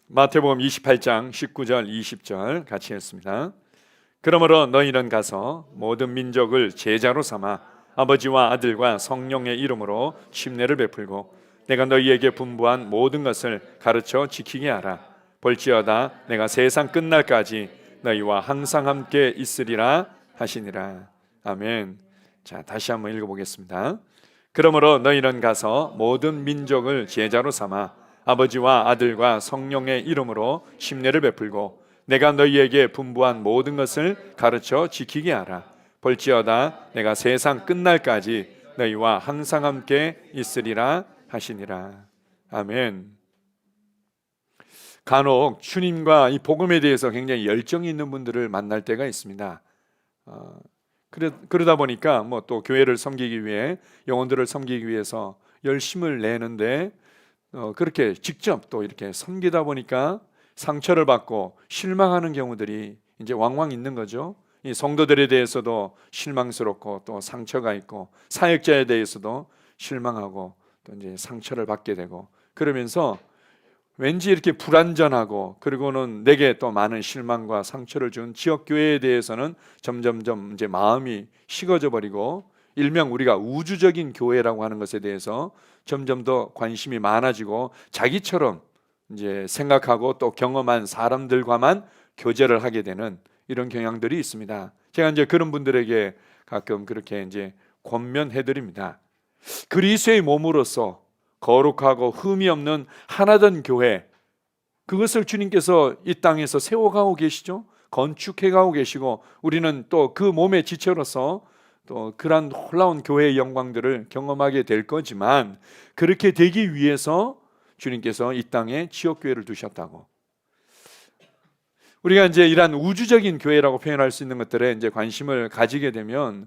마태복음 28장 19절 20절 같이 읽습니다. 그러므로 너희는 가서 모든 민족을 제자로 삼아 아버지와 아들과 성령의 이름으로 침례를 베풀고 내가 너희에게 분부한 모든 것을 가르쳐 지키게 하라. 볼지어다 내가 세상 끝날까지 너희와 항상 함께 있으리라 하시니라. 아멘. 자, 다시 한번 읽어보겠습니다. 그러므로 너희는 가서 모든 민족을 제자로 삼아 아버지와 아들과 성령의 이름으로 침례를 베풀고 내가 너희에게 분부한 모든 것을 가르쳐 지키게 하라. 볼지어다 내가 세상 끝날까지 너희와 항상 함께 있으리라 하시니라. 아멘. 간혹 주님과 이 복음에 대해서 굉장히 열정이 있는 분들을 만날 때가 있습니다. 그러다 보니까 뭐 또 교회를 섬기기 위해, 영혼들을 섬기기 위해서 열심을 내는데 그렇게 직접 또 이렇게 섬기다 보니까 상처를 받고 실망하는 경우들이 이제 왕왕 있는 거죠. 이 성도들에 대해서도 실망스럽고 또 상처가 있고, 사역자에 대해서도 실망하고 또 이제 상처를 받게 되고, 그러면서 왠지 이렇게 불안전하고, 그리고는 내게 또 많은 실망과 상처를 준 지역 교회에 대해서는 점점점 이제 마음이 식어져 버리고, 일명 우리가 우주적인 교회라고 하는 것에 대해서 점점 더 관심이 많아지고, 자기처럼 이제 생각하고 또 경험한 사람들과만 교제를 하게 되는 이런 경향들이 있습니다. 제가 이제 그런 분들에게 가끔 그렇게 이제 권면해 드립니다. 그리스도의 몸으로서 거룩하고 흠이 없는 하나된 교회, 그것을 주님께서 이 땅에서 세워가고 계시죠. 건축해가고 계시고, 우리는 또 그 몸의 지체로서 또 그러한 놀라운 교회의 영광들을 경험하게 될 거지만, 그렇게 되기 위해서 주님께서 이 땅에 지역교회를 두셨다고. 우리가 이제 이러한 우주적인 교회라고 표현할 수 있는 것들에 이제 관심을 가지게 되면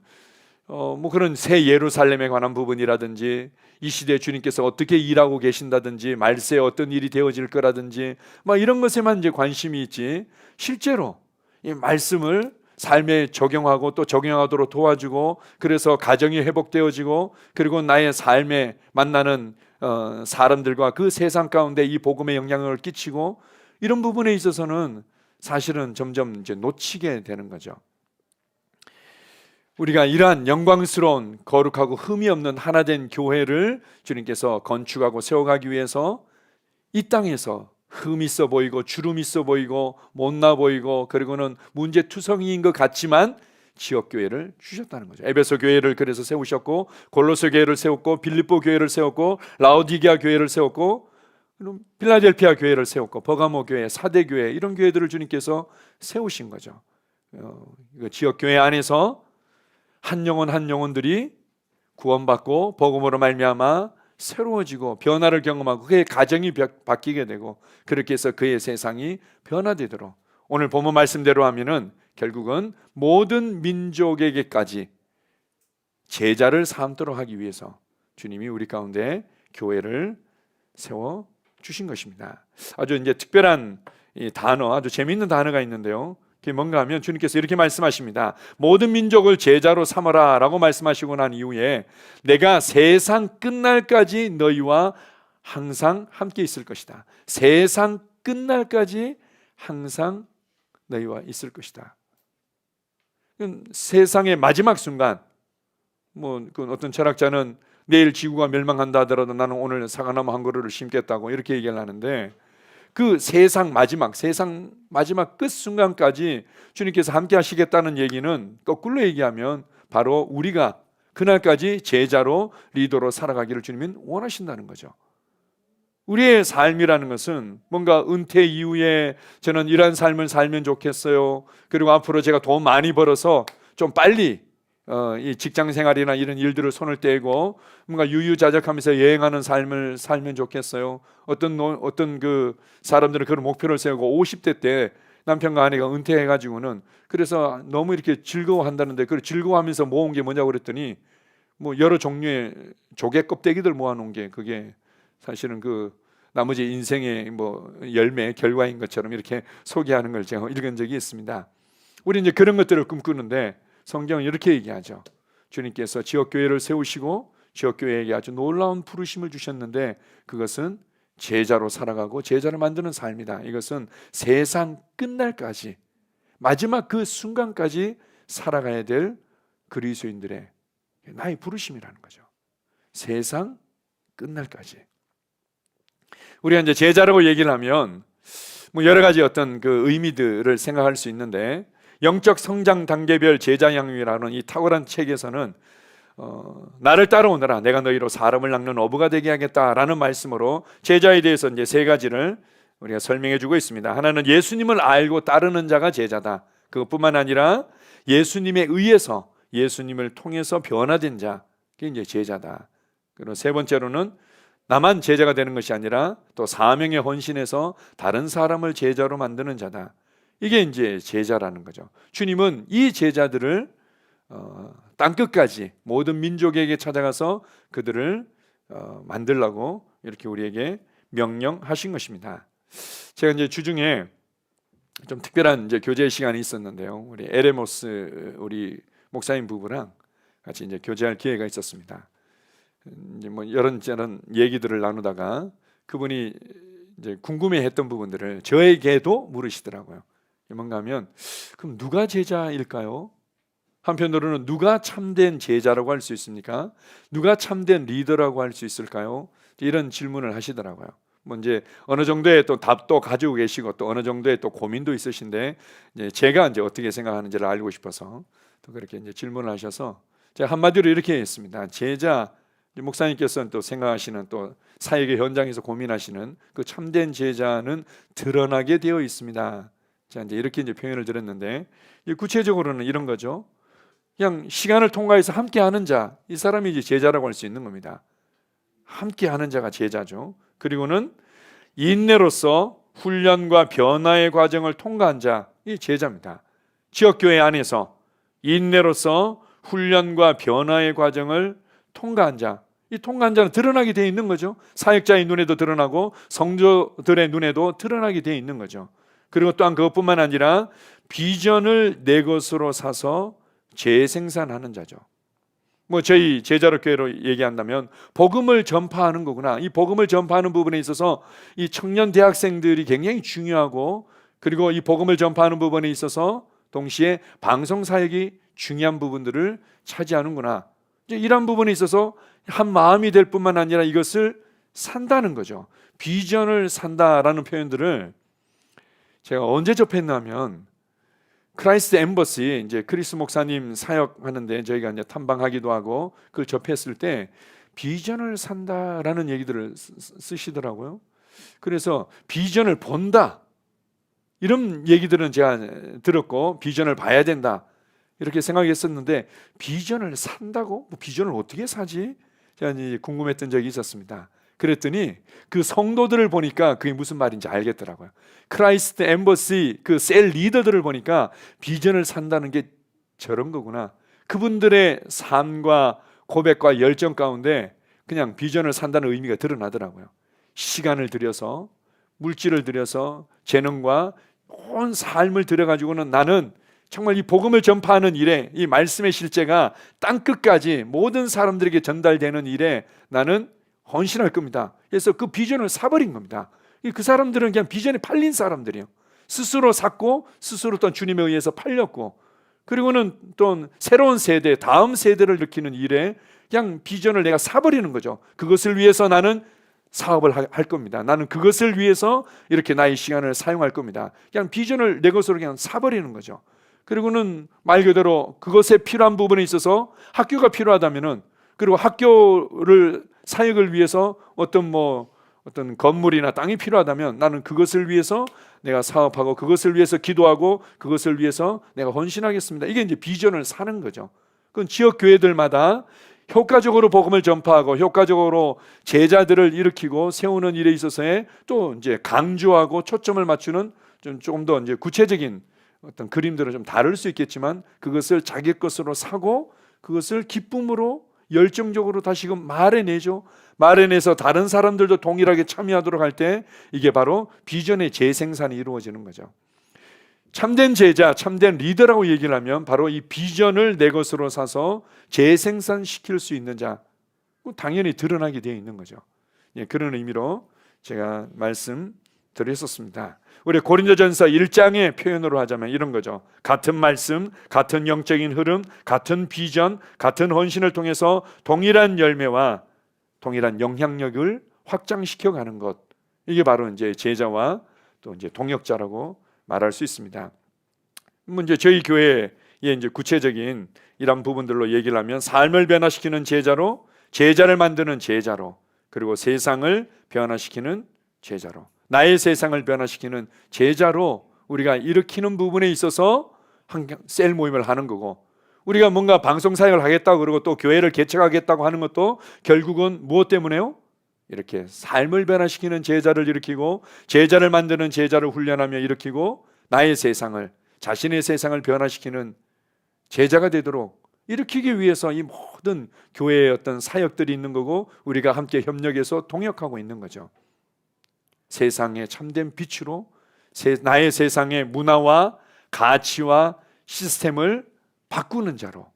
뭐 그런 새 예루살렘에 관한 부분이라든지, 이 시대에 주님께서 어떻게 일하고 계신다든지, 말세에 어떤 일이 되어질 거라든지, 막 이런 것에만 이제 관심이 있지, 실제로 이 말씀을 삶에 적용하고 또 적용하도록 도와주고, 그래서 가정이 회복되어지고, 그리고 나의 삶에 만나는 사람들과 그 세상 가운데 이 복음의 영향을 끼치고, 이런 부분에 있어서는 사실은 점점 이제 놓치게 되는 거죠. 우리가 이러한 영광스러운 거룩하고 흠이 없는 하나된 교회를 주님께서 건축하고 세워가기 위해서 이 땅에서 흠 있어 보이고 주름 있어 보이고 못나 보이고, 그리고는 문제투성이인 것 같지만 지역교회를 주셨다는 거죠. 에베소 교회를 그래서 세우셨고, 골로새 교회를 세웠고, 빌립보 교회를 세웠고, 라오디게아 교회를 세웠고, 필라델피아 교회를 세웠고, 버가모 교회, 사대 교회, 이런 교회들을 주님께서 세우신 거죠. 지역교회 안에서 한 영혼 한 영혼들이 구원받고 복음으로 말미암아 새로워지고 변화를 경험하고 그의 가정이 바뀌게 되고, 그렇게 해서 그의 세상이 변화되도록, 오늘 본문 말씀대로 하면은 결국은 모든 민족에게까지 제자를 삼도록 하기 위해서 주님이 우리 가운데 교회를 세워 주신 것입니다. 아주 이제 특별한 이 단어, 아주 재미있는 단어가 있는데요. 그게 뭔가 하면 주님께서 이렇게 말씀하십니다. 모든 민족을 제자로 삼아라 라고 말씀하시고 난 이후에 내가 세상 끝날까지 너희와 항상 함께 있을 것이다. 세상 끝날까지 항상 너희와 있을 것이다. 세상의 마지막 순간, 뭐 어떤 철학자는 내일 지구가 멸망한다 하더라도 나는 오늘 사과나무 한 그루를 심겠다고 이렇게 얘기를 하는데, 그 세상 마지막 끝 순간까지 주님께서 함께 하시겠다는 얘기는 거꾸로 얘기하면 바로 우리가 그날까지 제자로 리더로 살아가기를 주님은 원하신다는 거죠. 우리의 삶이라는 것은 뭔가 은퇴 이후에 저는 이런 삶을 살면 좋겠어요, 그리고 앞으로 제가 돈 많이 벌어서 좀 빨리 이 직장 생활이나 이런 일들을 손을 떼고 뭔가 유유자적하면서 여행하는 삶을 살면 좋겠어요. 어떤 그 사람들은 그런 목표를 세우고 50대 때 남편과 아내가 은퇴해가지고는 그래서 너무 이렇게 즐거워한다는데, 그 즐거워하면서 모은 게 뭐냐고 그랬더니 뭐 여러 종류의 조개 껍데기들 모아놓은 게 그게 사실은 그 나머지 인생의 뭐 열매 결과인 것처럼 이렇게 소개하는 걸 제가 읽은 적이 있습니다. 우리 이제 그런 것들을 꿈꾸는데 성경은 이렇게 얘기하죠. 주님께서 지역교회를 세우시고 지역교회에게 아주 놀라운 부르심을 주셨는데, 그것은 제자로 살아가고 제자를 만드는 삶이다. 이것은 세상 끝날까지, 마지막 그 순간까지 살아가야 될 그리스도인들의 나의 부르심이라는 거죠. 세상 끝날까지. 우리가 이제 제자라고 얘기를 하면 뭐 여러 가지 어떤 그 의미들을 생각할 수 있는데, 영적 성장 단계별 제자 양육이라는 이 탁월한 책에서는 나를 따라오너라, 내가 너희로 사람을 낚는 어부가 되게 하겠다라는 말씀으로 제자에 대해서 이제 세 가지를 우리가 설명해 주고 있습니다. 하나는 예수님을 알고 따르는 자가 제자다. 그것뿐만 아니라 예수님에 의해서, 예수님을 통해서 변화된 자, 그게 이제 제자다. 그리고 세 번째로는 나만 제자가 되는 것이 아니라 또 사명에 헌신해서 다른 사람을 제자로 만드는 자다. 이게 이제 제자라는 거죠. 주님은 이 제자들을 땅끝까지 모든 민족에게 찾아가서 그들을 만들라고 이렇게 우리에게 명령하신 것입니다. 제가 이제 주중에 좀 특별한 이제 교제 시간이 있었는데요. 우리 에레모스 우리 목사님 부부랑 같이 이제 교제할 기회가 있었습니다. 이제 뭐 이런저런 얘기들을 나누다가 그분이 이제 궁금해했던 부분들을 저에게도 물으시더라고요. 뭔가 하면, 그럼 누가 제자일까요? 한편으로는 누가 참된 제자라고 할 수 있습니까? 누가 참된 리더라고 할 수 있을까요? 이런 질문을 하시더라고요. 뭐 이제 어느 정도의 또 답도 가지고 계시고 또 어느 정도의 또 고민도 있으신데, 이제 제가 이제 어떻게 생각하는지를 알고 싶어서 또 그렇게 이제 질문을 하셔서 제가 한마디로 이렇게 했습니다. 제자, 목사님께서는 또 생각하시는, 또 사역의 현장에서 고민하시는 그 참된 제자는 드러나게 되어 있습니다. 자, 이제 이렇게 이제 표현을 드렸는데, 구체적으로는 이런 거죠. 그냥 시간을 통과해서 함께하는 자, 이 사람이 이제 제자라고 할 수 있는 겁니다. 함께하는 자가 제자죠. 그리고는 인내로서 훈련과 변화의 과정을 통과한 자, 이 제자입니다. 지역교회 안에서 인내로서 훈련과 변화의 과정을 통과한 자, 이 통과한 자는 드러나게 되어 있는 거죠. 사역자의 눈에도 드러나고 성도들의 눈에도 드러나게 되어 있는 거죠. 그리고 또한 그것뿐만 아니라 비전을 내 것으로 사서 재생산하는 자죠. 뭐 저희 제자로 교회로 얘기한다면 복음을 전파하는 거구나. 이 복음을 전파하는 부분에 있어서 이 청년 대학생들이 굉장히 중요하고, 그리고 이 복음을 전파하는 부분에 있어서 동시에 방송 사역이 중요한 부분들을 차지하는구나. 이런 부분에 있어서 한 마음이 될 뿐만 아니라 이것을 산다는 거죠. 비전을 산다라는 표현들을 제가 언제 접했냐면, 크라이스트 엠버시, 이제 크리스 목사님 사역하는데 저희가 이제 탐방하기도 하고 그걸 접했을 때 비전을 산다라는 얘기들을 쓰시더라고요. 그래서 비전을 본다, 이런 얘기들은 제가 들었고, 비전을 봐야 된다 이렇게 생각했었는데, 비전을 산다고? 뭐 비전을 어떻게 사지? 제가 이제 궁금했던 적이 있었습니다. 그랬더니 그 성도들을 보니까 그게 무슨 말인지 알겠더라고요. 크라이스트 엠버시 그 셀 리더들을 보니까 비전을 산다는 게 저런 거구나. 그분들의 삶과 고백과 열정 가운데 그냥 비전을 산다는 의미가 드러나더라고요. 시간을 들여서, 물질을 들여서, 재능과 온 삶을 들여가지고는 나는 정말 이 복음을 전파하는 일에, 이 말씀의 실제가 땅끝까지 모든 사람들에게 전달되는 일에 나는 헌신할 겁니다. 그래서 그 비전을 사버린 겁니다. 그 사람들은 그냥 비전에 팔린 사람들이에요. 스스로 샀고 스스로 또 주님에 의해서 팔렸고, 그리고는 또 새로운 세대, 다음 세대를 일으키는 일에 그냥 비전을 내가 사버리는 거죠. 그것을 위해서 나는 사업을 할 겁니다. 나는 그것을 위해서 이렇게 나의 시간을 사용할 겁니다. 그냥 비전을 내 것으로 그냥 사버리는 거죠. 그리고는 말 그대로 그것에 필요한 부분에 있어서 학교가 필요하다면은, 그리고 학교를 사역을 위해서 어떤 건물이나 땅이 필요하다면 나는 그것을 위해서 내가 사업하고, 그것을 위해서 기도하고, 그것을 위해서 내가 헌신하겠습니다. 이게 이제 비전을 사는 거죠. 그건 지역 교회들마다 효과적으로 복음을 전파하고 효과적으로 제자들을 일으키고 세우는 일에 있어서의 또 이제 강조하고 초점을 맞추는 조금 더 이제 구체적인 어떤 그림들을 좀 다룰 수 있겠지만, 그것을 자기 것으로 사고 그것을 기쁨으로 열정적으로 다시금 말해내죠. 말해내서 다른 사람들도 동일하게 참여하도록 할 때 이게 바로 비전의 재생산이 이루어지는 거죠. 참된 제자, 참된 리더라고 얘기를 하면 바로 이 비전을 내 것으로 사서 재생산시킬 수 있는 자, 당연히 드러나게 되어 있는 거죠. 그런 의미로 제가 말씀드렸었습니다. 우리 고린도전서 1장의 표현으로 하자면 이런 거죠. 같은 말씀, 같은 영적인 흐름, 같은 비전, 같은 헌신을 통해서 동일한 열매와 동일한 영향력을 확장시켜 가는 것. 이게 바로 이제 제자와 또 이제 동역자라고 말할 수 있습니다. 이제 저희 교회의 이제 구체적인 이런 부분들로 얘기를 하면 삶을 변화시키는 제자로, 제자를 만드는 제자로, 그리고 세상을 변화시키는 제자로, 나의 세상을 변화시키는 제자로 우리가 일으키는 부분에 있어서 셀 모임을 하는 거고, 우리가 뭔가 방송 사역을 하겠다고 그러고 또 교회를 개척하겠다고 하는 것도 결국은 무엇 때문에요? 이렇게 삶을 변화시키는 제자를 일으키고 제자를 만드는 제자를 훈련하며 일으키고 나의 세상을, 자신의 세상을 변화시키는 제자가 되도록 일으키기 위해서 이 모든 교회의 어떤 사역들이 있는 거고 우리가 함께 협력해서 동역하고 있는 거죠. 세상의 참된 빛으로 나의 세상의 문화와 가치와 시스템을 바꾸는 자로,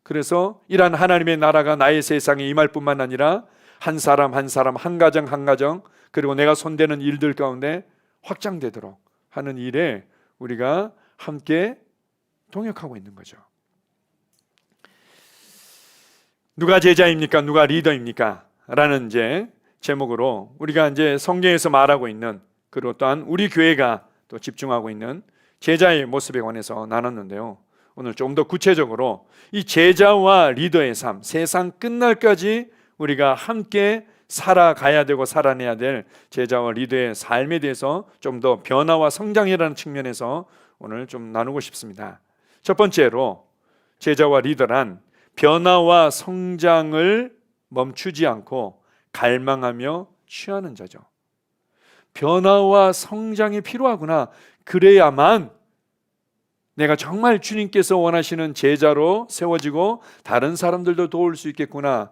그래서 이러한 하나님의 나라가 나의 세상에 임할 뿐만 아니라 한 사람 한 사람, 한 가정 한 가정, 그리고 내가 손대는 일들 가운데 확장되도록 하는 일에 우리가 함께 동역하고 있는 거죠. 누가 제자입니까? 누가 리더입니까? 라는 이제 제목으로 우리가 이제 성경에서 말하고 있는, 그리고 또한 우리 교회가 또 집중하고 있는 제자의 모습에 관해서 나눴는데요. 오늘 좀 더 구체적으로 이 제자와 리더의 삶, 세상 끝날까지 우리가 함께 살아가야 되고 살아내야 될 제자와 리더의 삶에 대해서 좀 더 변화와 성장이라는 측면에서 오늘 좀 나누고 싶습니다. 첫 번째로 제자와 리더란 변화와 성장을 멈추지 않고 갈망하며 취하는 자죠. 변화와 성장이 필요하구나. 그래야만 내가 정말 주님께서 원하시는 제자로 세워지고 다른 사람들도 도울 수 있겠구나.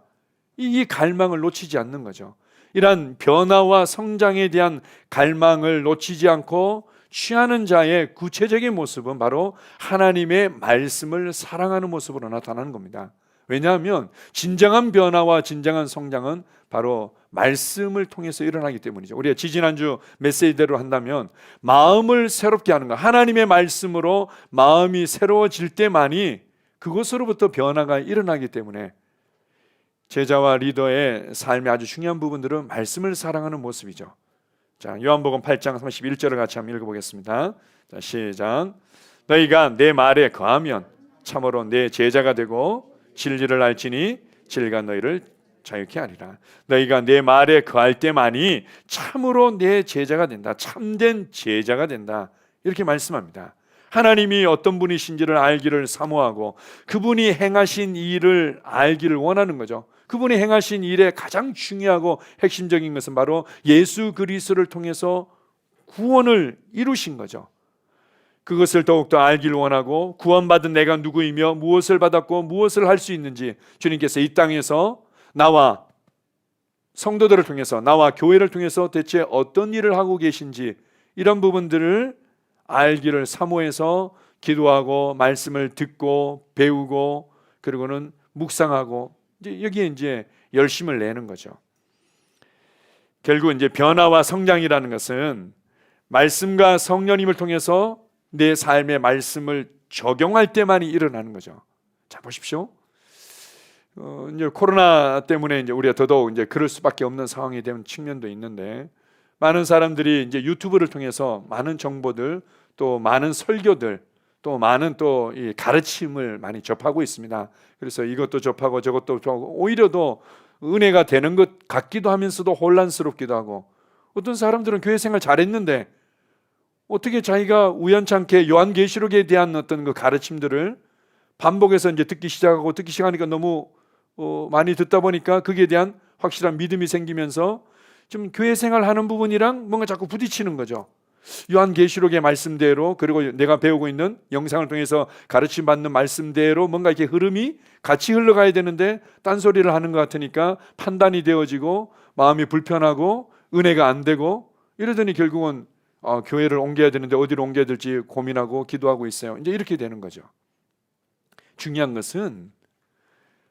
이 갈망을 놓치지 않는 거죠. 이러한 변화와 성장에 대한 갈망을 놓치지 않고 취하는 자의 구체적인 모습은 바로 하나님의 말씀을 사랑하는 모습으로 나타나는 겁니다. 왜냐하면 진정한 변화와 진정한 성장은 바로 말씀을 통해서 일어나기 때문이죠. 우리가 지지난주 메시지대로 한다면 마음을 새롭게 하는 것, 하나님의 말씀으로 마음이 새로워질 때만이 그것으로부터 변화가 일어나기 때문에 제자와 리더의 삶의 아주 중요한 부분들은 말씀을 사랑하는 모습이죠. 자, 요한복음 8장 31절을 같이 한번 읽어보겠습니다. 자, 시작. 너희가 내 말에 거하면 참으로 내 제자가 되고 진리를 알지니 진리가 너희를 자유케 하리라. 너희가 내 말에 거할 때만이 참으로 내 제자가 된다. 참된 제자가 된다. 이렇게 말씀합니다. 하나님이 어떤 분이신지를 알기를 사모하고 그분이 행하신 일을 알기를 원하는 거죠. 그분이 행하신 일의 가장 중요하고 핵심적인 것은 바로 예수 그리스도를 통해서 구원을 이루신 거죠. 그것을 더욱더 알기를 원하고 구원받은 내가 누구이며 무엇을 받았고 무엇을 할 수 있는지 주님께서 이 땅에서 나와 성도들을 통해서, 나와 교회를 통해서 대체 어떤 일을 하고 계신지 이런 부분들을 알기를 사모해서 기도하고 말씀을 듣고 배우고 그리고는 묵상하고 이제 여기에 이제 열심을 내는 거죠. 결국 이제 변화와 성장이라는 것은 말씀과 성령님을 통해서 내 삶의 말씀을 적용할 때만이 일어나는 거죠. 자, 보십시오. 이제 코로나 때문에 이제 우리가 더더욱 이제 그럴 수밖에 없는 상황이 된 측면도 있는데, 많은 사람들이 이제 유튜브를 통해서 많은 정보들, 또 많은 설교들, 또 많은 또 이 가르침을 많이 접하고 있습니다. 그래서 이것도 접하고 저것도 접하고 오히려 더 은혜가 되는 것 같기도 하면서도 혼란스럽기도 하고, 어떤 사람들은 교회 생활 잘했는데 어떻게 자기가 우연찮게 요한계시록에 대한 어떤 그 가르침들을 반복해서 이제 듣기 시작하니까 너무 많이 듣다 보니까 거기에 대한 확실한 믿음이 생기면서 좀 교회 생활하는 부분이랑 뭔가 자꾸 부딪히는 거죠. 요한계시록의 말씀대로, 그리고 내가 배우고 있는 영상을 통해서 가르침 받는 말씀대로 뭔가 이렇게 흐름이 같이 흘러가야 되는데 딴소리를 하는 것 같으니까 판단이 되어지고 마음이 불편하고 은혜가 안 되고, 이러더니 결국은 교회를 옮겨야 되는데 어디로 옮겨야 될지 고민하고 기도하고 있어요. 이제 이렇게 되는 거죠. 중요한 것은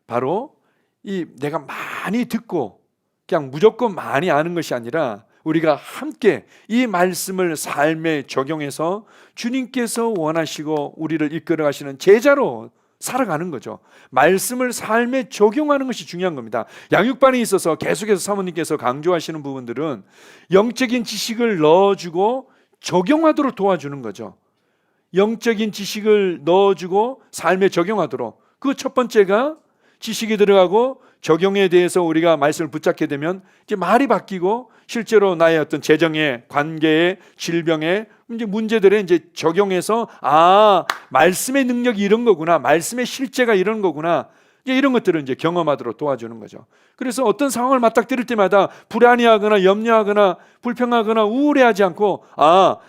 바로 이 내가 많이 듣고 그냥 무조건 많이 아는 것이 아니라 우리가 함께 이 말씀을 삶에 적용해서 주님께서 원하시고 우리를 이끌어 가시는 제자로 살아가는 거죠. 말씀을 삶에 적용하는 것이 중요한 겁니다. 양육반에 있어서 계속해서 사모님께서 강조하시는 부분들은 영적인 지식을 넣어주고 적용하도록 도와주는 거죠. 영적인 지식을 넣어주고 삶에 적용하도록. 그 첫 번째가 지식이 들어가고 적용에 대해서 우리가 말씀을 붙잡게 되면 이제 말이 바뀌고 실제로 나의 어떤 재정의, 관계의, 질병의 이제 문제들에 이제 적용해서 말씀의 능력이 이런 거구나, 말씀의 실제가 이런 거구나, 이제 이런 것들을 이제 경험하도록 도와주는 거죠. 그래서 어떤 상황을 맞닥뜨릴 때마다 불안해하거나 염려하거나 불평하거나 우울해하지 않고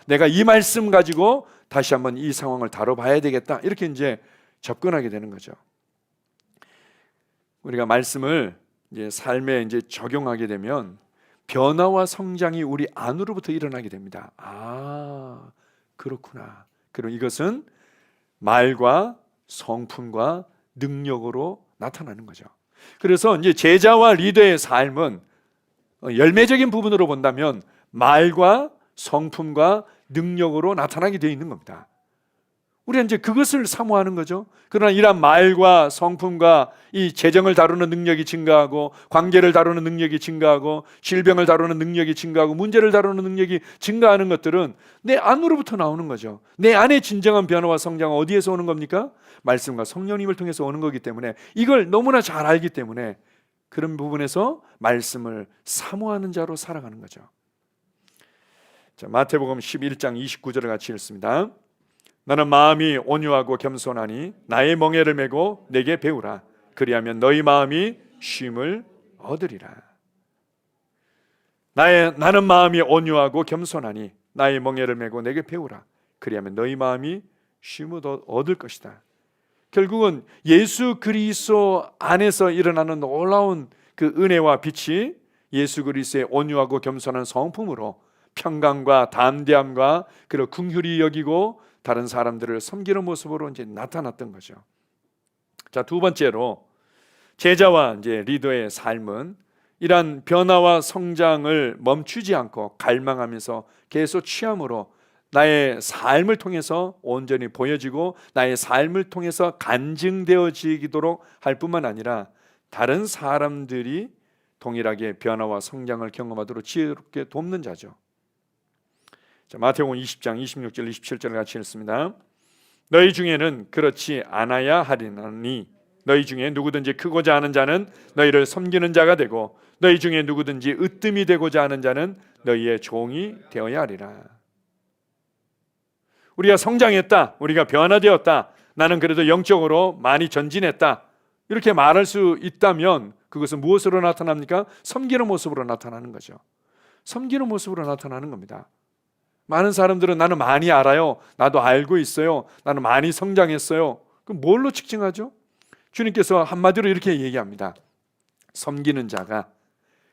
내가 이 말씀 가지고 다시 한번 이 상황을 다뤄봐야 되겠다, 이렇게 이제 접근하게 되는 거죠. 우리가 말씀을 이제 삶에 이제 적용하게 되면 변화와 성장이 우리 안으로부터 일어나게 됩니다. 그렇구나. 그럼 이것은 말과 성품과 능력으로 나타나는 거죠. 그래서 이제 제자와 리더의 삶은 열매적인 부분으로 본다면 말과 성품과 능력으로 나타나게 되어 있는 겁니다. 우리는 이제 그것을 사모하는 거죠. 그러나 이러한 말과 성품과 이 재정을 다루는 능력이 증가하고, 관계를 다루는 능력이 증가하고, 질병을 다루는 능력이 증가하고, 문제를 다루는 능력이 증가하는 것들은 내 안으로부터 나오는 거죠. 내 안에 진정한 변화와 성장은 어디에서 오는 겁니까? 말씀과 성령님을 통해서 오는 거기 때문에, 이걸 너무나 잘 알기 때문에 그런 부분에서 말씀을 사모하는 자로 살아가는 거죠. 자, 마태복음 11장 29절을 같이 읽습니다. 너는 마음이 온유하고 겸손하니 나의 멍에를 메고 내게 배우라. 그리하면 너희 마음이 쉼을 얻으리라. 나는 마음이 온유하고 겸손하니 나의 멍에를 메고 내게 배우라. 그리하면 너희 마음이 쉼을 얻을 것이다. 결국은 예수 그리스도 안에서 일어나는 놀라운 그 은혜와 빛이 예수 그리스도의 온유하고 겸손한 성품으로 평강과 담대함과 그리고 긍휼히 여기고 다른 사람들을 섬기는 모습으로 이제 나타났던 거죠. 자, 두 번째로 제자와 이제 리더의 삶은 이러한 변화와 성장을 멈추지 않고 갈망하면서 계속 취함으로 나의 삶을 통해서 온전히 보여지고 나의 삶을 통해서 간증되어지도록 할 뿐만 아니라 다른 사람들이 동일하게 변화와 성장을 경험하도록 지혜롭게 돕는 자죠. 자, 마태복음 20장 26절 27절을 같이 읽습니다. 너희 중에는 그렇지 않아야 하리니 너희 중에 누구든지 크고자 하는 자는 너희를 섬기는 자가 되고 너희 중에 누구든지 으뜸이 되고자 하는 자는 너희의 종이 되어야 하리라. 우리가 성장했다, 우리가 변화되었다, 나는 그래도 영적으로 많이 전진했다, 이렇게 말할 수 있다면 그것은 무엇으로 나타납니까? 섬기는 모습으로 나타나는 거죠. 섬기는 모습으로 나타나는 겁니다. 많은 사람들은 나는 많이 알아요, 나도 알고 있어요, 나는 많이 성장했어요. 그럼 뭘로 측정하죠? 주님께서 한마디로 이렇게 얘기합니다. 섬기는 자가,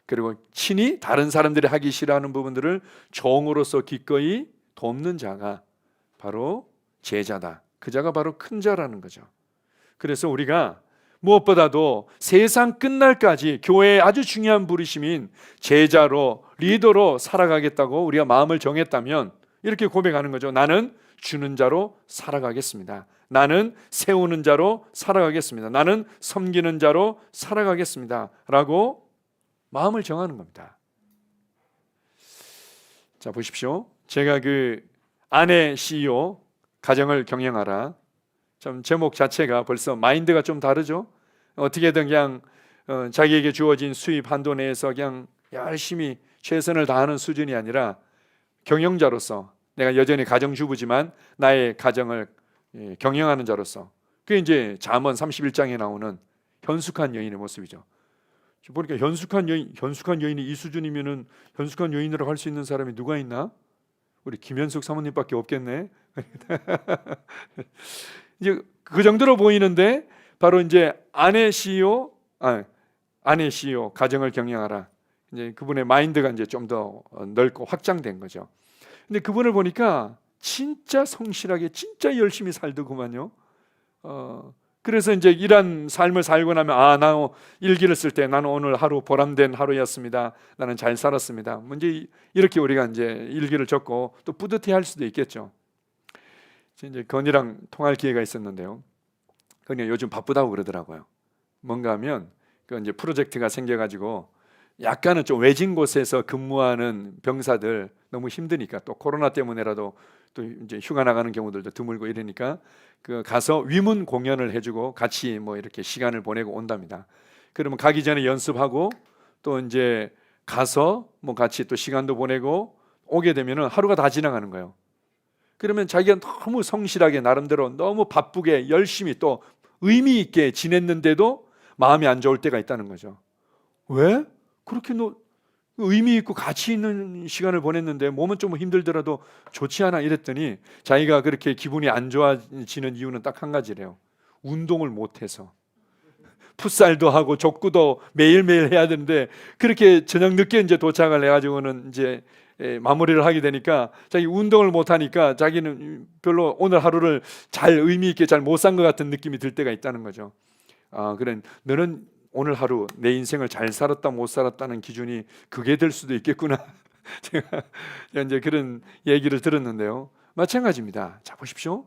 그리고 친히 다른 사람들이 하기 싫어하는 부분들을 종으로서 기꺼이 돕는 자가 바로 제자다. 그 자가 바로 큰 자라는 거죠. 그래서 우리가 무엇보다도 세상 끝날까지 교회의 아주 중요한 부르심인 제자로, 리더로 살아가겠다고 우리가 마음을 정했다면 이렇게 고백하는 거죠. 나는 주는 자로 살아가겠습니다. 나는 세우는 자로 살아가겠습니다. 나는 섬기는 자로 살아가겠습니다. 라고 마음을 정하는 겁니다. 자, 보십시오. 제가 그 아내 CEO 가정을 경영하라, 좀 제목 자체가 벌써 마인드가 좀 다르죠. 어떻게든 그냥 자기에게 주어진 수입 한도 내에서 그냥 열심히 최선을 다하는 수준이 아니라 경영자로서, 내가 여전히 가정주부지만 나의 가정을 경영하는 자로서, 그게 이제 잠언 31장에 나오는 현숙한 여인의 모습이죠. 보니까 현숙한 여인이 이 수준이면은 현숙한 여인으로 할 수 있는 사람이 누가 있나? 우리 김현숙 사모님밖에 없겠네. 이제 그 정도로 보이는데 바로 이제 아내 CEO 가정을 경영하라. 이제 그분의 마인드가 이제 좀 더 넓고 확장된 거죠. 근데 그분을 보니까 진짜 성실하게, 진짜 열심히 살더구만요. 그래서 이제 이런 삶을 살고 나면 나 일기를 쓸 때 나는 오늘 하루 보람된 하루였습니다. 나는 잘 살았습니다. 문제 이렇게 우리가 이제 일기를 적고 또 뿌듯해할 수도 있겠죠. 이제 건이랑 통할 기회가 있었는데요. 건이 요즘 바쁘다고 그러더라고요. 뭔가 하면 그 이제 프로젝트가 생겨가지고 약간은 좀 외진 곳에서 근무하는 병사들 너무 힘드니까 또 코로나 때문에라도 또 이제 휴가 나가는 경우들도 드물고 이러니까 그 가서 위문 공연을 해주고 같이 뭐 이렇게 시간을 보내고 온답니다. 그러면 가기 전에 연습하고 또 이제 가서 뭐 같이 또 시간도 보내고 오게 되면은 하루가 다 지나가는 거예요. 그러면 자기가 너무 성실하게 나름대로 너무 바쁘게 열심히 또 의미 있게 지냈는데도 마음이 안 좋을 때가 있다는 거죠. 왜? 그렇게 의미 있고 가치 있는 시간을 보냈는데 몸은 좀 힘들더라도 좋지 않아 이랬더니 자기가 그렇게 기분이 안 좋아지는 이유는 딱 한 가지래요. 운동을 못해서. 풋살도 하고 족구도 매일매일 해야 되는데 그렇게 저녁 늦게 이제 도착을 해가지고는 이제 마무리를 하게 되니까 자기 운동을 못하니까 자기는 별로 오늘 하루를 잘 의미 있게 잘 못 산 것 같은 느낌이 들 때가 있다는 거죠. 그래 너는 오늘 하루 내 인생을 잘 살았다 못 살았다는 기준이 그게 될 수도 있겠구나. 제가 이제 그런 얘기를 들었는데요. 마찬가지입니다. 자 보십시오.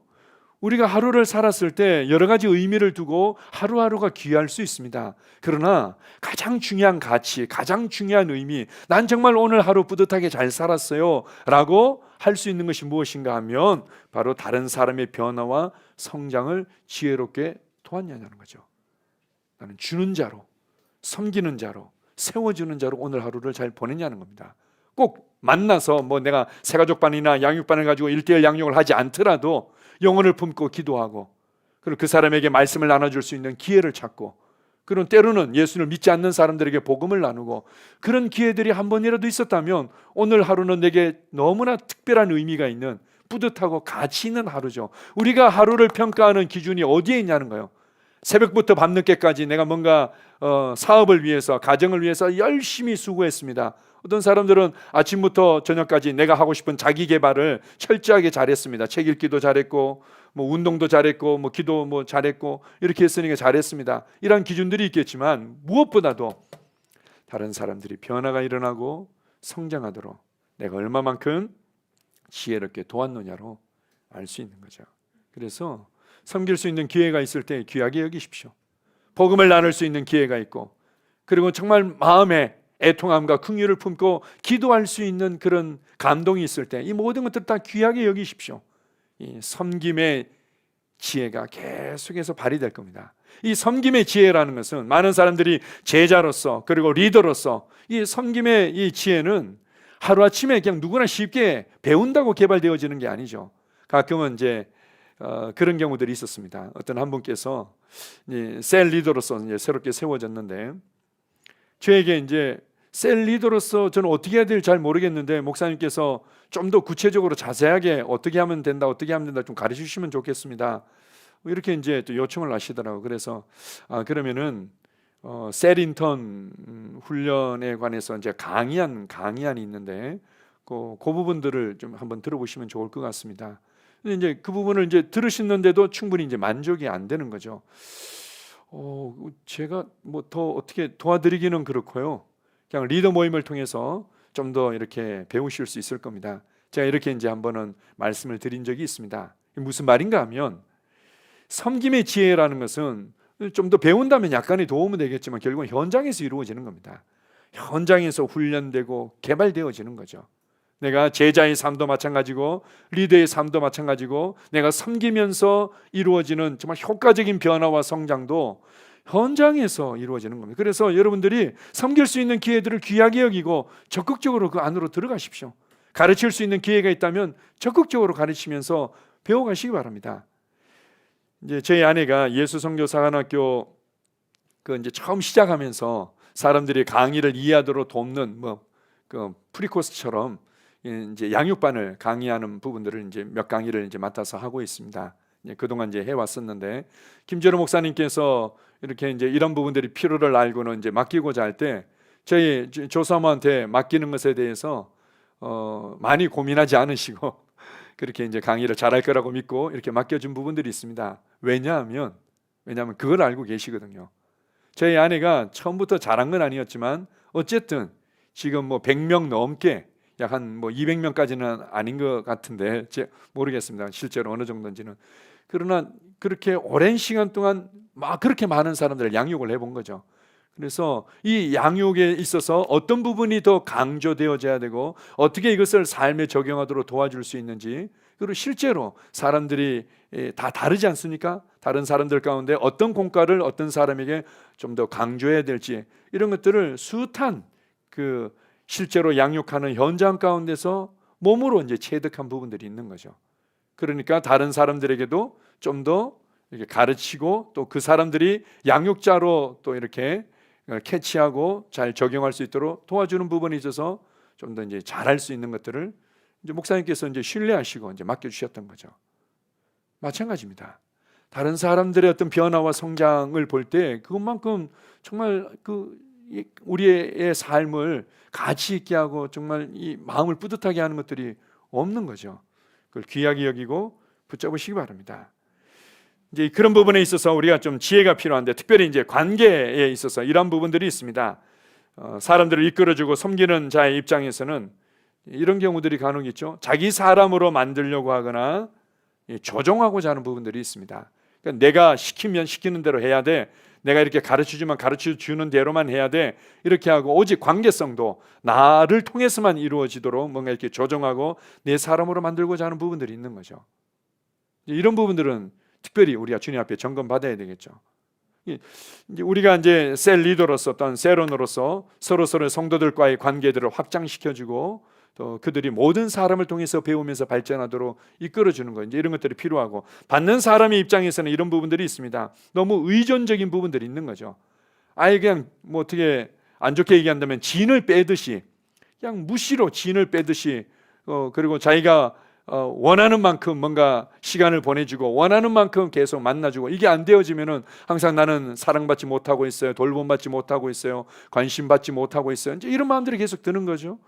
우리가 하루를 살았을 때 여러 가지 의미를 두고 하루하루가 귀할 수 있습니다. 그러나 가장 중요한 가치, 가장 중요한 의미, 난 정말 오늘 하루 뿌듯하게 잘 살았어요 라고 할 수 있는 것이 무엇인가 하면 바로 다른 사람의 변화와 성장을 지혜롭게 도왔냐는 거죠. 나는 주는 자로, 섬기는 자로, 세워주는 자로 오늘 하루를 잘 보냈냐는 겁니다. 꼭 만나서 뭐 내가 새가족반이나 양육반을 가지고 1:1 양육을 하지 않더라도 영혼을 품고 기도하고 그리고 그 사람에게 말씀을 나눠줄 수 있는 기회를 찾고 그런 때로는 예수를 믿지 않는 사람들에게 복음을 나누고 그런 기회들이 한 번이라도 있었다면 오늘 하루는 내게 너무나 특별한 의미가 있는 뿌듯하고 가치 있는 하루죠. 우리가 하루를 평가하는 기준이 어디에 있냐는 거예요. 새벽부터 밤늦게까지 내가 뭔가 사업을 위해서 가정을 위해서 열심히 수고했습니다. 어떤 사람들은 아침부터 저녁까지 내가 하고 싶은 자기 개발을 철저하게 잘했습니다. 책 읽기도 잘했고 뭐 운동도 잘했고 뭐 기도 뭐 잘했고 이렇게 했으니까 잘했습니다. 이런 기준들이 있겠지만 무엇보다도 다른 사람들이 변화가 일어나고 성장하도록 내가 얼마만큼 지혜롭게 도왔느냐로 알 수 있는 거죠. 그래서 섬길 수 있는 기회가 있을 때 귀하게 여기십시오. 복음을 나눌 수 있는 기회가 있고 그리고 정말 마음에 애통함과 긍휼을 품고 기도할 수 있는 그런 감동이 있을 때 이 모든 것들 다 귀하게 여기십시오. 이 섬김의 지혜가 계속해서 발휘될 겁니다. 이 섬김의 지혜라는 것은 많은 사람들이 제자로서 그리고 리더로서 이 섬김의 이 지혜는 하루아침에 그냥 누구나 쉽게 배운다고 개발되어지는 게 아니죠. 가끔은 이제 그런 경우들이 있었습니다. 어떤 한 분께서 셀 리더로서 이제 새롭게 세워졌는데 저에게 이제 셀 리더로서 저는 어떻게 해야 될지 잘 모르겠는데 목사님께서 좀 더 구체적으로 자세하게 어떻게 하면 된다 좀 가르쳐 주시면 좋겠습니다. 이렇게 이제 또 요청을 하시더라고요. 그래서 그러면은 셀 인턴 훈련에 관해서 이제 강의안이 있는데 그 부분들을 좀 한번 들어보시면 좋을 것 같습니다. 근데 이제 그 부분을 이제 들으시는데도 충분히 이제 만족이 안 되는 거죠. 제가 뭐 더 어떻게 도와드리기는 그렇고요. 그냥 리더 모임을 통해서 좀 더 이렇게 배우실 수 있을 겁니다. 제가 이렇게 이제 한번은 말씀을 드린 적이 있습니다. 무슨 말인가 하면 섬김의 지혜라는 것은 좀 더 배운다면 약간의 도움은 되겠지만 결국은 현장에서 이루어지는 겁니다. 현장에서 훈련되고 개발되어지는 거죠. 내가 제자의 삶도 마찬가지고 리더의 삶도 마찬가지고 내가 섬기면서 이루어지는 정말 효과적인 변화와 성장도 현장에서 이루어지는 겁니다. 그래서 여러분들이 섬길 수 있는 기회들을 귀하게 여기고 적극적으로 그 안으로 들어가십시오. 가르칠 수 있는 기회가 있다면 적극적으로 가르치면서 배워가시기 바랍니다. 이제 저희 아내가 예수선교사관학교 그 이제 처음 시작하면서 사람들이 강의를 이해하도록 돕는 그 프리코스처럼 이제 양육반을 강의하는 부분들을 이제 몇 강의를 이제 맡아서 하고 있습니다. 그동안 이제 해왔었는데 김재로 목사님께서 이렇게 이제 이런 부분들이 필요를 알고는 이제 맡기고자 할 때 저희 조사모한테 맡기는 것에 대해서 많이 고민하지 않으시고 그렇게 이제 강의를 잘할 거라고 믿고 이렇게 맡겨준 부분들이 있습니다. 왜냐하면 왜냐하면 그걸 알고 계시거든요. 저희 아내가 처음부터 잘한 건 아니었지만 어쨌든 지금 뭐 100명 넘게 약 한 뭐 200명까지는 아닌 것 같은데 모르겠습니다. 실제로 어느 정도인지는. 그러나 그렇게 오랜 시간 동안 막 그렇게 많은 사람들을 양육을 해본 거죠. 그래서 이 양육에 있어서 어떤 부분이 더 강조되어져야 되고 어떻게 이것을 삶에 적용하도록 도와줄 수 있는지, 그리고 실제로 사람들이 다 다르지 않습니까? 다른 사람들 가운데 어떤 공과를 어떤 사람에게 좀 더 강조해야 될지, 이런 것들을 숱한 그 실제로 양육하는 현장 가운데서 몸으로 이제 체득한 부분들이 있는 거죠. 그러니까 다른 사람들에게도 좀 더 이렇게 가르치고 또 그 사람들이 양육자로 또 이렇게 캐치하고 잘 적용할 수 있도록 도와주는 부분이 있어서 좀 더 이제 잘할 수 있는 것들을 이제 목사님께서 이제 신뢰하시고 이제 맡겨주셨던 거죠. 마찬가지입니다. 다른 사람들의 어떤 변화와 성장을 볼 때 그것만큼 정말 우리의 삶을 가치 있게 하고 정말 이 마음을 뿌듯하게 하는 것들이 없는 거죠. 그걸 귀하게 여기고 붙잡으시기 바랍니다. 이제 그런 부분에 있어서 우리가 좀 지혜가 필요한데, 특별히 이제 관계에 있어서 이런 부분들이 있습니다. 사람들을 이끌어주고 섬기는 자의 입장에서는 이런 경우들이 간혹 있죠. 자기 사람으로 만들려고 하거나 조종하고자 하는 부분들이 있습니다. 그러니까 내가 시키면 시키는 대로 해야 돼. 내가 이렇게 가르쳐주면 가르쳐주는 대로만 해야 돼. 이렇게 하고 오직 관계성도 나를 통해서만 이루어지도록 뭔가 이렇게 조종하고 내 사람으로 만들고자 하는 부분들이 있는 거죠. 이런 부분들은 특별히 우리가 주님 앞에 점검받아야 되겠죠. 우리가 이제 셀 리더로서 어떤 세론으로서 서로 성도들과의 관계들을 확장시켜주고 또 그들이 모든 사람을 통해서 배우면서 발전하도록 이끌어주는 거, 이제 이런 것들이 필요하고, 받는 사람의 입장에서는 이런 부분들이 있습니다. 너무 의존적인 부분들이 있는 거죠. 아예 그냥 뭐 어떻게 안 좋게 얘기한다면 진을 빼듯이, 그냥 무시로 진을 빼듯이 그리고 자기가 원하는 만큼 뭔가 시간을 보내주고 원하는 만큼 계속 만나주고, 이게 안 되어지면은 항상 나는 사랑받지 못하고 있어요, 돌봄받지 못하고 있어요, 관심받지 못하고 있어요, 이제 이런 마음들이 계속 드는 거죠.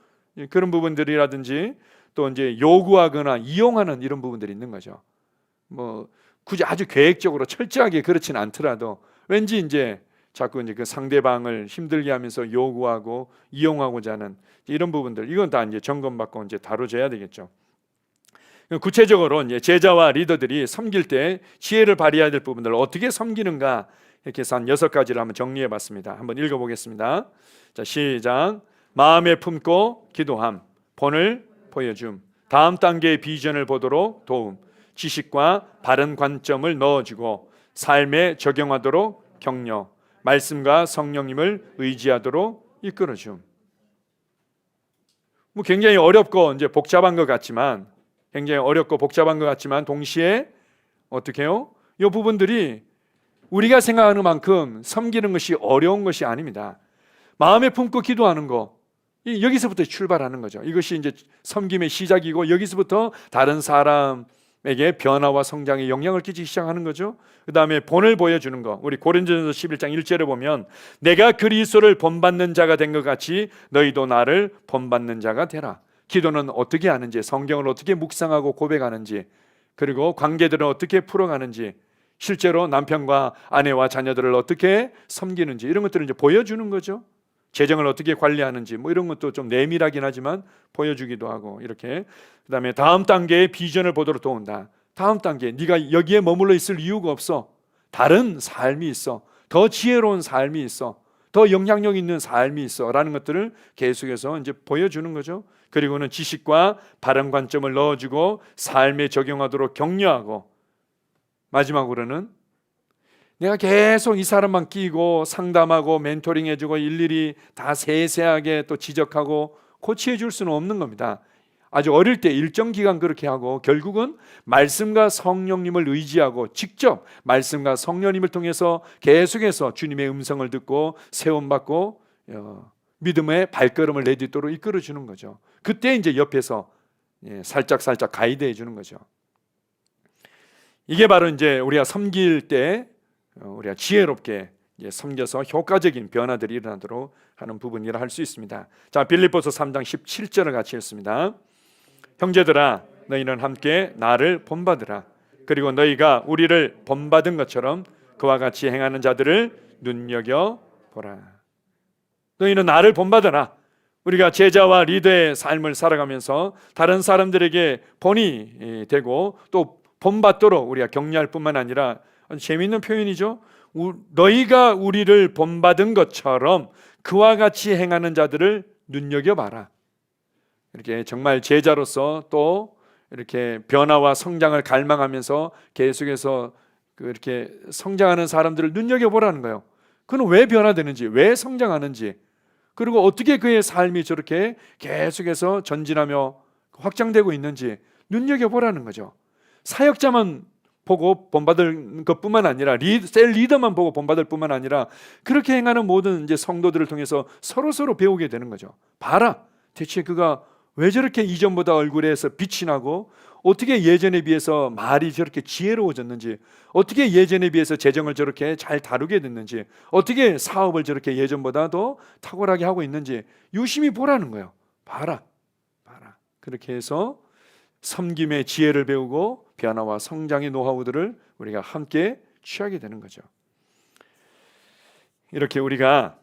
그런 부분들이라든지 또 이제 요구하거나 이용하는 이런 부분들이 있는 거죠. 뭐 굳이 아주 계획적으로 철저하게 그렇지는 않더라도 왠지 이제 자꾸 이제 그 상대방을 힘들게 하면서 요구하고 이용하고자 하는 이런 부분들, 이건 다 이제 점검받고 이제 다뤄져야 되겠죠. 구체적으로 이제 제자와 리더들이 섬길 때 지혜를 발휘해야 될 부분들을 어떻게 섬기는가, 이렇게 해서 한 6가지를 한번 정리해 봤습니다. 한번 읽어보겠습니다. 자, 시작. 마음에 품고 기도함, 본을 보여줌, 다음 단계의 비전을 보도록 도움, 지식과 바른 관점을 넣어주고 삶에 적용하도록 격려, 말씀과 성령님을 의지하도록 이끌어줌. 뭐 굉장히 어렵고 이제 복잡한 것 같지만, 동시에 어떻게 해요? 이 부분들이 우리가 생각하는 만큼 섬기는 것이 어려운 것이 아닙니다. 마음에 품고 기도하는 거, 여기서부터 출발하는 거죠. 이것이 이제 섬김의 시작이고, 여기서부터 다른 사람에게 변화와 성장에 영향을 끼치기 시작하는 거죠. 그 다음에 본을 보여주는 거, 우리 고린도전서 11장 1절에 보면 내가 그리스도를 본받는 자가 된 것 같이 너희도 나를 본받는 자가 되라. 기도는 어떻게 하는지, 성경을 어떻게 묵상하고 고백하는지, 그리고 관계들을 어떻게 풀어가는지, 실제로 남편과 아내와 자녀들을 어떻게 섬기는지, 이런 것들을 이제 보여주는 거죠. 재정을 어떻게 관리하는지, 뭐 이런 것도 좀 내밀하긴 하지만 보여주기도 하고, 이렇게. 그다음에 다음 단계의 비전을 보도록 도운다. 다음 단계, 네가 여기에 머물러 있을 이유가 없어. 다른 삶이 있어. 더 지혜로운 삶이 있어. 더 영향력 있는 삶이 있어. 라는 것들을 계속해서 이제 보여주는 거죠. 그리고는 지식과 바른 관점을 넣어주고 삶에 적용하도록 격려하고, 마지막으로는 내가 계속 이 사람만 끼고 상담하고 멘토링 해주고 일일이 다 세세하게 또 지적하고 코치해 줄 수는 없는 겁니다. 아주 어릴 때 일정 기간 그렇게 하고, 결국은 말씀과 성령님을 의지하고 직접 말씀과 성령님을 통해서 계속해서 주님의 음성을 듣고 세움받고 믿음의 발걸음을 내딛도록 이끌어주는 거죠. 그때 이제 옆에서 살짝 가이드해 주는 거죠. 이게 바로 이제 우리가 섬길 때 우리가 지혜롭게 섬겨서 효과적인 변화들이 일어나도록 하는 부분이라 할 수 있습니다. 자, 빌립보서 3장 17절을 같이 읽습니다. 형제들아, 너희는 함께 나를 본받으라. 그리고 너희가 우리를 본받은 것처럼 그와 같이 행하는 자들을 눈여겨보라. 너희는 나를 본받아라. 우리가 제자와 리더의 삶을 살아가면서 다른 사람들에게 본이 되고 또 본받도록 우리가 격려할 뿐만 아니라, 재미있는 표현이죠. 너희가 우리를 본받은 것처럼 그와 같이 행하는 자들을 눈여겨봐라. 이렇게 정말 제자로서 또 이렇게 변화와 성장을 갈망하면서 계속해서 이렇게 성장하는 사람들을 눈여겨보라는 거예요. 그는 왜 변화되는지, 왜 성장하는지, 그리고 어떻게 그의 삶이 저렇게 계속해서 전진하며 확장되고 있는지 눈여겨보라는 거죠. 사역자만 보고 본받을 것뿐만 아니라 셀 리더만 보고 본받을 뿐만 아니라 그렇게 행하는 모든 이제 성도들을 통해서 서로 배우게 되는 거죠. 봐라, 대체 그가 왜 저렇게 이전보다 얼굴에서 빛이 나고, 어떻게 예전에 비해서 말이 저렇게 지혜로워졌는지, 어떻게 예전에 비해서 재정을 저렇게 잘 다루게 됐는지, 어떻게 사업을 저렇게 예전보다 더 탁월하게 하고 있는지 유심히 보라는 거예요. 봐라. 그렇게 해서 섬김의 지혜를 배우고 변화와 성장의 노하우들을 우리가 함께 취하게 되는 거죠. 이렇게 우리가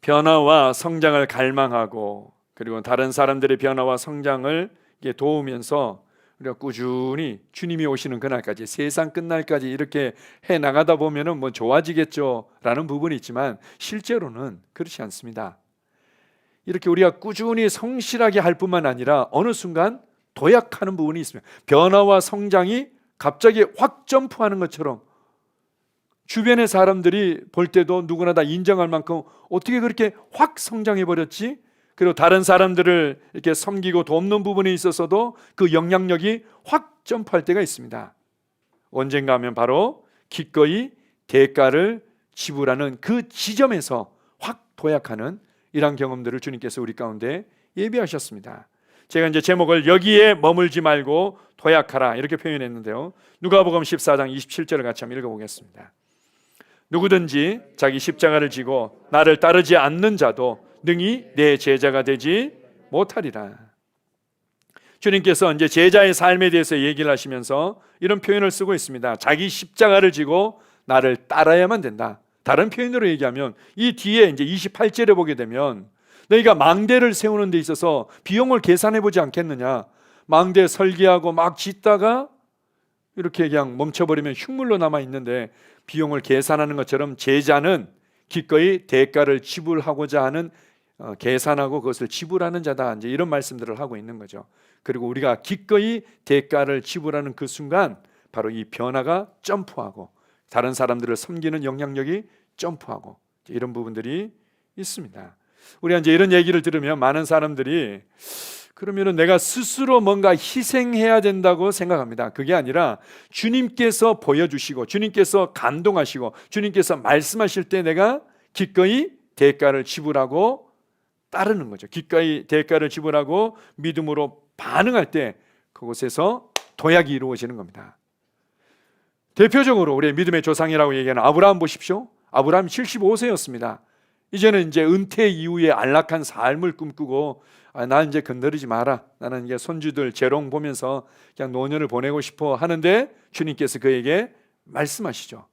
변화와 성장을 갈망하고, 그리고 다른 사람들의 변화와 성장을 도우면서 우리가 꾸준히 주님이 오시는 그날까지, 세상 끝날까지 이렇게 해 나가다 보면은 뭐 좋아지겠죠 라는 부분이 있지만 실제로는 그렇지 않습니다. 이렇게 우리가 꾸준히 성실하게 할 뿐만 아니라 어느 순간 도약하는 부분이 있습니다. 변화와 성장이 갑자기 확 점프하는 것처럼 주변의 사람들이 볼 때도 누구나 다 인정할 만큼 어떻게 그렇게 확 성장해 버렸지? 그리고 다른 사람들을 이렇게 섬기고 돕는 부분에 있어서도 그 영향력이 확 점프할 때가 있습니다. 언젠가 하면 바로 기꺼이 대가를 지불하는 그 지점에서 확 도약하는 이러한 경험들을 주님께서 우리 가운데 예비하셨습니다. 제가 이제 제목을 여기에 머물지 말고 도약하라 이렇게 표현했는데요. 누가복음 14장 27절을 같이 한번 읽어보겠습니다. 누구든지 자기 십자가를 지고 나를 따르지 않는 자도 능히 내 제자가 되지 못하리라. 주님께서 이제 제자의 삶에 대해서 얘기를 하시면서 이런 표현을 쓰고 있습니다. 자기 십자가를 지고 나를 따라야만 된다. 다른 표현으로 얘기하면 이 뒤에 이제 28절에 보게 되면 너희가 망대를 세우는 데 있어서 비용을 계산해 보지 않겠느냐. 망대 설계하고 막 짓다가 이렇게 그냥 멈춰버리면 흉물로 남아 있는데 비용을 계산하는 것처럼 제자는 기꺼이 대가를 지불하고자 하는 계산하고 그것을 지불하는 자다. 이제 이런 말씀들을 하고 있는 거죠. 그리고 우리가 기꺼이 대가를 지불하는 그 순간 바로 이 변화가 점프하고 다른 사람들을 섬기는 영향력이 점프하고 이런 부분들이 있습니다. 우리가 이제 이런 얘기를 들으면 많은 사람들이 그러면은 내가 스스로 뭔가 희생해야 된다고 생각합니다. 그게 아니라 주님께서 보여주시고 주님께서 감동하시고 주님께서 말씀하실 때 내가 기꺼이 대가를 지불하고 따르는 거죠. 기꺼이 대가를 지불하고 믿음으로 반응할 때 그곳에서 도약이 이루어지는 겁니다. 대표적으로 우리의 믿음의 조상이라고 얘기하는 아브라함 보십시오. 아브라함 75세였습니다. 이제는 이제 은퇴 이후에 안락한 삶을 꿈꾸고 나 이제 건드리지 마라. 나는 이제 손주들 재롱 보면서 그냥 노년을 보내고 싶어 하는데 주님께서 그에게 말씀하시죠.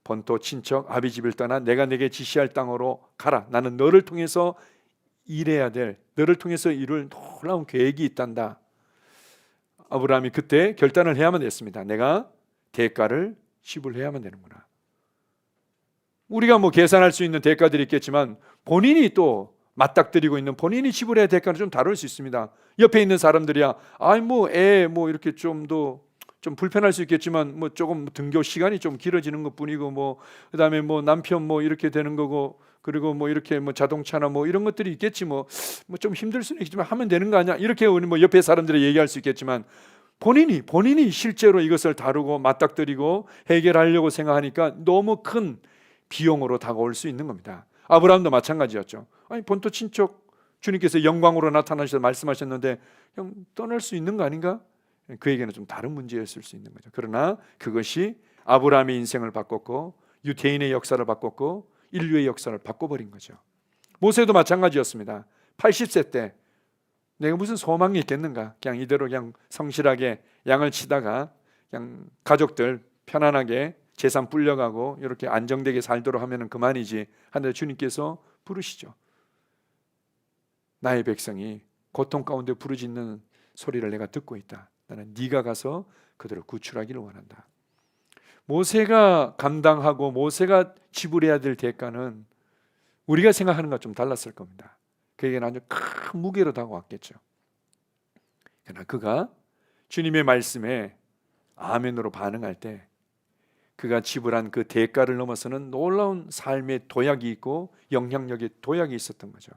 본토 친척 아비 집을 떠나 내가 내게 지시할 땅으로 가라. 나는 너를 통해서 일해야 될, 너를 통해서 이룰 놀라운 계획이 있단다. 아브라함이 그때 결단을 해야만 됐습니다. 내가 대가를 지불해야만 되는구나. 우리가 뭐 계산할 수 있는 대가들이 있겠지만 본인이 또 맞닥뜨리고 있는 본인이 지불해야 될 대가는 좀 다를 수 있습니다. 옆에 있는 사람들이야 애 이렇게 좀 불편할 수 있겠지만 뭐 조금 등교 시간이 좀 길어지는 것뿐이고 뭐 그다음에 뭐 남편 뭐 이렇게 되는 거고 그리고 뭐 이렇게 뭐 자동차나 뭐 이런 것들이 있겠지 뭐 좀 힘들 수는 있지만 하면 되는 거 아니야 이렇게 우리 뭐 옆에 사람들이 얘기할 수 있겠지만 본인이 실제로 이것을 다루고 맞닥뜨리고 해결하려고 생각하니까 너무 큰 비용으로 다가올 수 있는 겁니다. 아브라함도 마찬가지였죠. 아니 본토 친척 주님께서 영광으로 나타나셔서 말씀하셨는데 형 떠날 수 있는 거 아닌가? 그에게는 좀 다른 문제였을 수 있는 거죠. 그러나 그것이 아브라함의 인생을 바꿨고 유대인의 역사를 바꿨고 인류의 역사를 바꿔버린 거죠. 모세도 마찬가지였습니다. 80세 때 내가 무슨 소망이 있겠는가? 그냥 이대로 그냥 성실하게 양을 치다가 그냥 가족들 편안하게 재산 불려가고 이렇게 안정되게 살도록 하면 그만이지 하는데 주님께서 부르시죠. 나의 백성이 고통 가운데 부르짖는 소리를 내가 듣고 있다. 나는 네가 가서 그들을 구출하기를 원한다. 모세가 감당하고 모세가 지불해야 될 대가는 우리가 생각하는 것과 좀 달랐을 겁니다. 그에게는 아주 큰 무게로 다가왔겠죠. 그러나 그가 주님의 말씀에 아멘으로 반응할 때 그가 지불한 그 대가를 넘어서는 놀라운 삶의 도약이 있고 영향력의 도약이 있었던 거죠.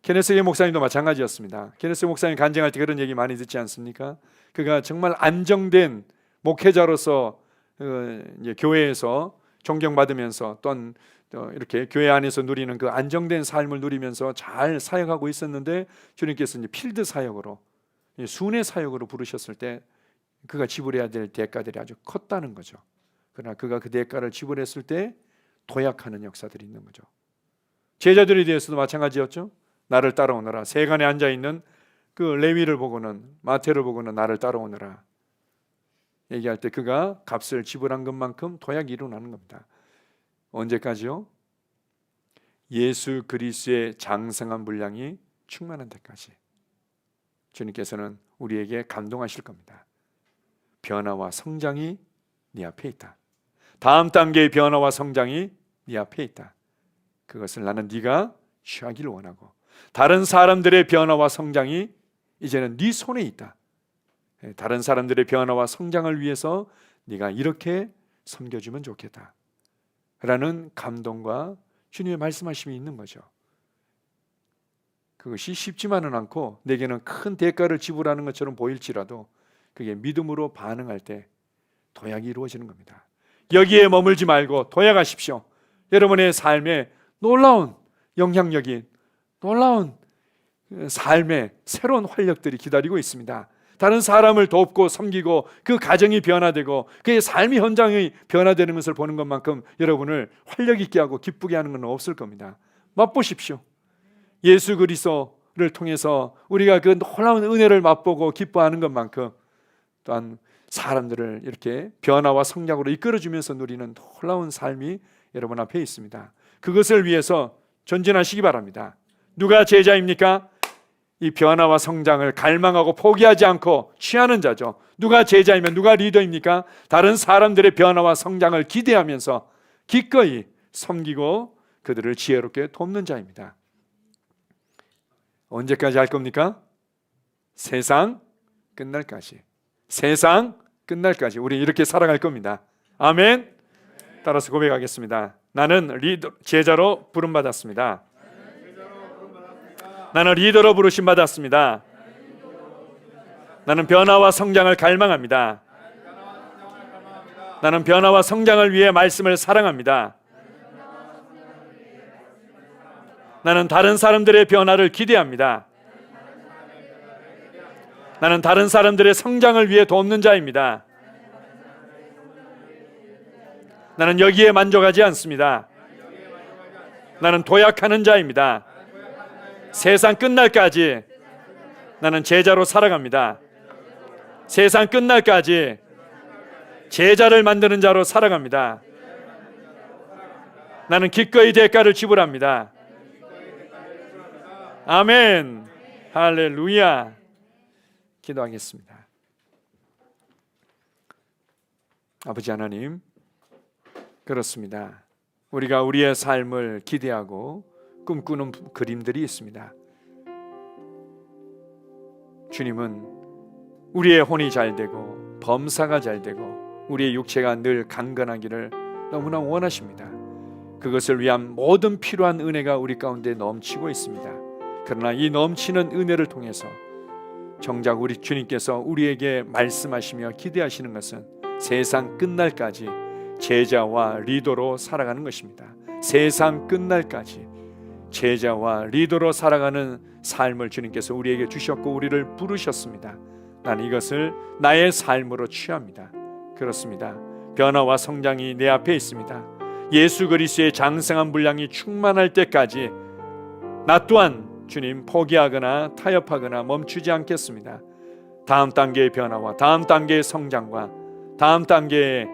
케네스 목사님도 마찬가지였습니다. 케네스 목사님 간증할 때 그런 얘기 많이 듣지 않습니까? 그가 정말 안정된 목회자로서 교회에서 존경받으면서 또한 이렇게 교회 안에서 누리는 그 안정된 삶을 누리면서 잘 사역하고 있었는데 주님께서 이제 필드 사역으로 순회 사역으로 부르셨을 때 그가 지불해야 될 대가들이 아주 컸다는 거죠. 그러나 그가 그 대가를 지불했을 때 도약하는 역사들이 있는 거죠. 제자들에 대해서도 마찬가지였죠. 나를 따라오너라. 세간에 앉아있는 그 레위를 보고는, 마태를 보고는 나를 따라오너라 얘기할 때 그가 값을 지불한 것만큼 도약이 일어나는 겁니다. 언제까지요? 예수 그리스도의 장성한 분량이 충만한 데까지 주님께서는 우리에게 감동하실 겁니다. 변화와 성장이 네 앞에 있다. 다음 단계의 변화와 성장이 네 앞에 있다. 그것을 나는 네가 취하기를 원하고 다른 사람들의 변화와 성장이 이제는 네 손에 있다. 다른 사람들의 변화와 성장을 위해서 네가 이렇게 섬겨주면 좋겠다 라는 감동과 주님의 말씀하심이 있는 거죠. 그것이 쉽지만은 않고 내게는 큰 대가를 지불하는 것처럼 보일지라도 그게 믿음으로 반응할 때 도약이 이루어지는 겁니다. 여기에 머물지 말고 도약하십시오. 여러분의 삶에 놀라운 영향력이, 놀라운 삶의 새로운 활력들이 기다리고 있습니다. 다른 사람을 돕고 섬기고 그 가정이 변화되고 그의 삶의 현장이 변화되는 것을 보는 것만큼 여러분을 활력 있게 하고 기쁘게 하는 건 없을 겁니다. 맛보십시오. 예수 그리스도를 통해서 우리가 그 놀라운 은혜를 맛보고 기뻐하는 것만큼 또한 사람들을 이렇게 변화와 성장으로 이끌어주면서 누리는 놀라운 삶이 여러분 앞에 있습니다. 그것을 위해서 전진하시기 바랍니다. 누가 제자입니까? 이 변화와 성장을 갈망하고 포기하지 않고 취하는 자죠. 누가 제자이면 누가 리더입니까? 다른 사람들의 변화와 성장을 기대하면서 기꺼이 섬기고 그들을 지혜롭게 돕는 자입니다. 언제까지 할 겁니까? 세상 끝날까지. 세상 끝날까지 우리 이렇게 살아갈 겁니다. 아멘. 따라서 고백하겠습니다. 나는 제자로 부름받았습니다. 나는 리더로 부르심 받았습니다. 나는 변화와 성장을 갈망합니다. 나는 변화와 성장을 위해 말씀을 사랑합니다. 나는 다른 사람들의 변화를 기대합니다. 나는 다른 사람들의 성장을 위해 돕는 자입니다. 나는 여기에 만족하지 않습니다. 나는 도약하는 자입니다. 세상 끝날까지 나는 제자로 살아갑니다. 세상 끝날까지 제자를 만드는 자로 살아갑니다. 나는 기꺼이 대가를 지불합니다. 아멘. 할렐루야. 기도하겠습니다. 아버지 하나님, 그렇습니다. 우리가 우리의 삶을 기대하고 꿈꾸는 그림들이 있습니다. 주님은 우리의 혼이 잘 되고 범사가 잘 되고 우리의 육체가 늘 강건하기를 너무나 원하십니다. 그것을 위한 모든 필요한 은혜가 우리 가운데 넘치고 있습니다. 그러나 이 넘치는 은혜를 통해서 정작 우리 주님께서 우리에게 말씀하시며 기대하시는 것은 세상 끝날까지 제자와 리더로 살아가는 것입니다. 세상 끝날까지 제자와 리더로 살아가는 삶을 주님께서 우리에게 주셨고 우리를 부르셨습니다. 나는 이것을 나의 삶으로 취합니다. 그렇습니다. 변화와 성장이 내 앞에 있습니다. 예수 그리스도의 장성한 분량이 충만할 때까지 나 또한 주님 포기하거나 타협하거나 멈추지 않겠습니다. 다음 단계의 변화와 다음 단계의 성장과 다음 단계의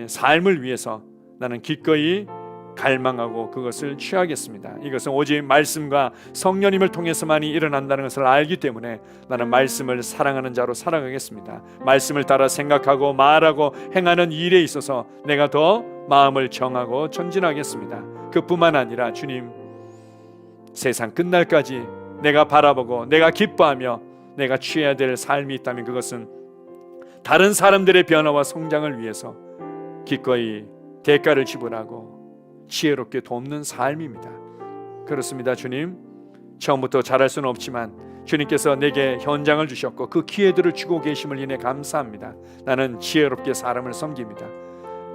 삶을 위해서 나는 기꺼이 갈망하고 그것을 취하겠습니다. 이것은 오직 말씀과 성령님을 통해서만이 일어난다는 것을 알기 때문에 나는 말씀을 사랑하는 자로 살아가겠습니다. 말씀을 따라 생각하고 말하고 행하는 일에 있어서 내가 더 마음을 정하고 전진하겠습니다. 그뿐만 아니라 주님, 세상 끝날까지 내가 바라보고 내가 기뻐하며 내가 취해야 될 삶이 있다면 그것은 다른 사람들의 변화와 성장을 위해서 기꺼이 대가를 지불하고 지혜롭게 돕는 삶입니다. 그렇습니다. 주님, 처음부터 잘할 수는 없지만 주님께서 내게 현장을 주셨고 그 기회들을 주고 계심을 인해 감사합니다. 나는 지혜롭게 사람을 섬깁니다.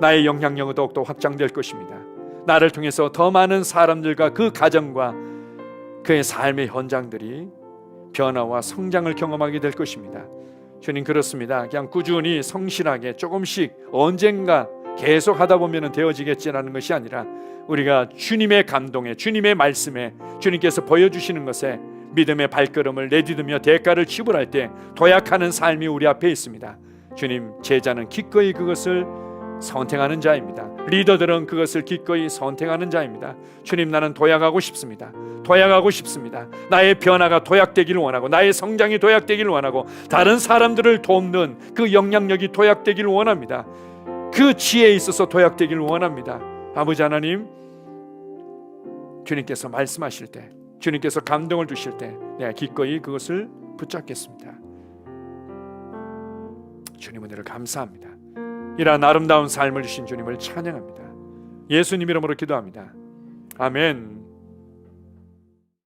나의 영향력은 더욱더 확장될 것입니다. 나를 통해서 더 많은 사람들과 그 가정과 그의 삶의 현장들이 변화와 성장을 경험하게 될 것입니다. 주님, 그렇습니다. 그냥 꾸준히 성실하게 조금씩 언젠가 계속 하다 보면 되어지겠지라는 것이 아니라 우리가 주님의 감동에, 주님의 말씀에, 주님께서 보여주시는 것에 믿음의 발걸음을 내디디며 대가를 지불할 때 도약하는 삶이 우리 앞에 있습니다. 주님, 제자는 기꺼이 그것을 선택하는 자입니다. 리더들은 그것을 기꺼이 선택하는 자입니다. 주님, 나는 도약하고 싶습니다. 도약하고 싶습니다. 나의 변화가 도약되기를 원하고 나의 성장이 도약되기를 원하고 다른 사람들을 돕는 그 영향력이 도약되기를 원합니다. 그 지혜에 있어서 도약되기를 원합니다. 아버지 하나님, 주님께서 말씀하실 때, 주님께서 감동을 주실 때 내가 기꺼이 그것을 붙잡겠습니다. 주님 은혜를 감사합니다. 이러한 아름다운 삶을 주신 주님을 찬양합니다. 예수님 이름으로 기도합니다. 아멘.